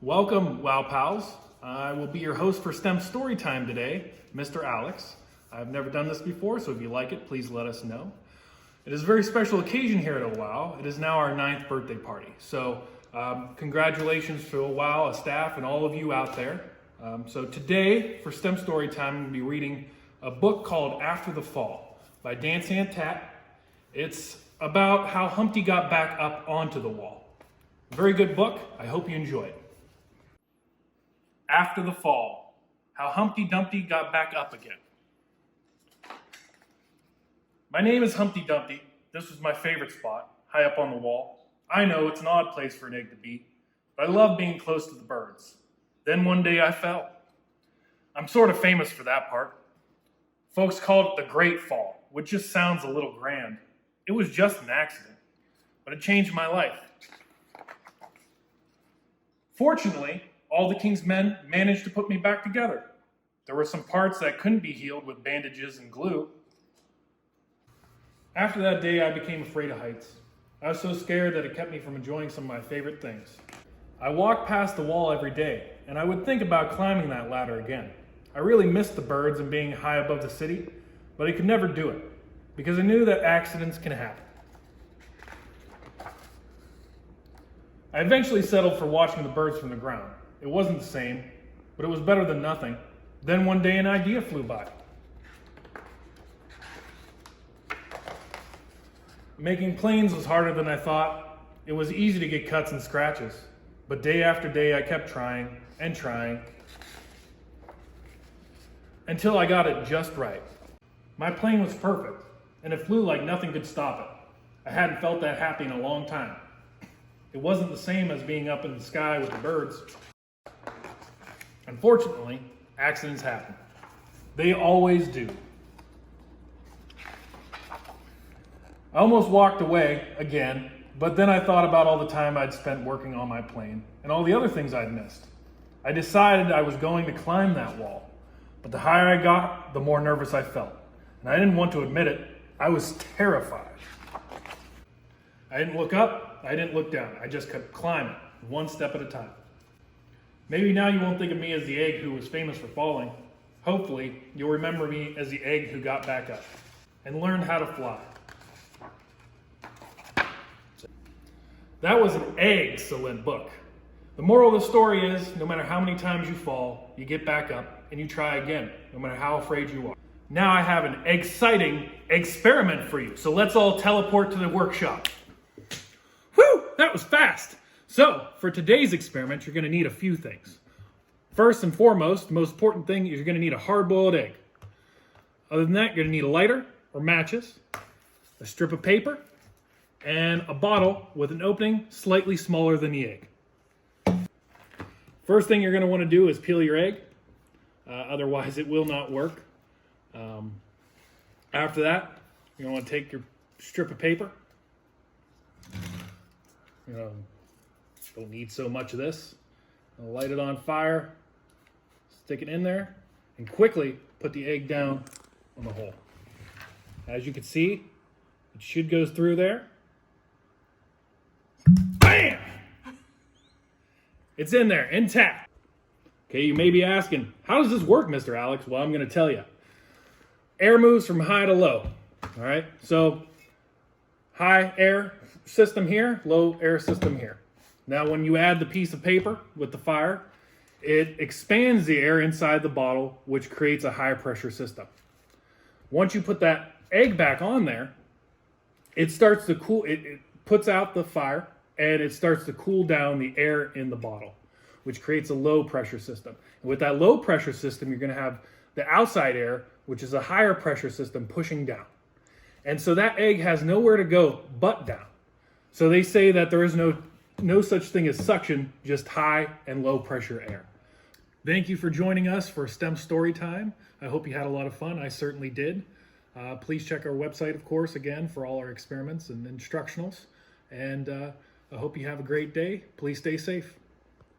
Welcome, Wow Pals. I will be your host for STEM Storytime today, Mr. Alex. I've never done this before, so if you like it, please let us know. It is a very special occasion here at WOW. It is now our 9th birthday party. So congratulations to WOW staff and all of you out there. So today, for STEM Storytime, I'm going to be reading a book called After the Fall by Dan Santat. It's about how Humpty got back up onto the wall. Very good book. I hope you enjoy it. After the Fall, how Humpty Dumpty got back up again. My name is Humpty Dumpty. This was my favorite spot, high up on the wall. I know it's an odd place for an egg to be, but I love being close to the birds. Then one day I fell. I'm sort of famous for that part. Folks call it the Great Fall, which just sounds a little grand. It was just an accident, but it changed my life. Fortunately, all the king's men managed to put me back together. There were some parts that couldn't be healed with bandages and glue. After that day, I became afraid of heights. I was so scared that it kept me from enjoying some of my favorite things. I walked past the wall every day, and I would think about climbing that ladder again. I really missed the birds and being high above the city, but I could never do it, because I knew that accidents can happen. I eventually settled for watching the birds from the ground. It wasn't the same, but it was better than nothing. Then one day an idea flew by. Making planes was harder than I thought. It was easy to get cuts and scratches, but day after day I kept trying and trying until I got it just right. My plane was perfect, and it flew like nothing could stop it. I hadn't felt that happy in a long time. It wasn't the same as being up in the sky with the birds. Unfortunately, accidents happen. They always do. I almost walked away again, but then I thought about all the time I'd spent working on my plane and all the other things I'd missed. I decided I was going to climb that wall, but the higher I got, the more nervous I felt. And I didn't want to admit it. I was terrified. I didn't look up, I didn't look down. I just kept climbing, one step at a time. Maybe now you won't think of me as the egg who was famous for falling. Hopefully, you'll remember me as the egg who got back up and learned how to fly. That was an excellent book. The moral of the story is, no matter how many times you fall, you get back up and you try again, no matter how afraid you are. Now I have an exciting experiment for you, so let's all teleport to the workshop. Whew, that was fast. So, for today's experiment, you're going to need a few things. First and foremost, the most important thing is you're going to need a hard-boiled egg. Other than that, you're going to need a lighter or matches, a strip of paper, and a bottle with an opening slightly smaller than the egg. First thing you're going to want to do is peel your egg. Otherwise, it will not work. After that, you're going to want to take your strip of paper. Don't need so much of this. I'll light it on fire, stick it in there, and quickly put the egg down on the hole. As you can see, it should go through there. Bam! It's in there, intact. Okay, you may be asking, how does this work, Mr. Alex? Well, I'm going to tell you. Air moves from high to low. All right, so high air system here, low air system here. Now, when you add the piece of paper with the fire, it expands the air inside the bottle, which creates a high pressure system. Once you put that egg back on there, it starts to cool, it puts out the fire, and it starts to cool down the air in the bottle, which creates a low pressure system. And with that low pressure system, you're going to have the outside air, which is a higher pressure system, pushing down. And so that egg has nowhere to go but down. So they say that there is no such thing as suction, just high and low pressure air. Thank you for joining us for STEM Storytime. I hope you had a lot of fun. I certainly did. Please check our website, of course, again, for all our experiments and instructionals. And I hope you have a great day. Please stay safe.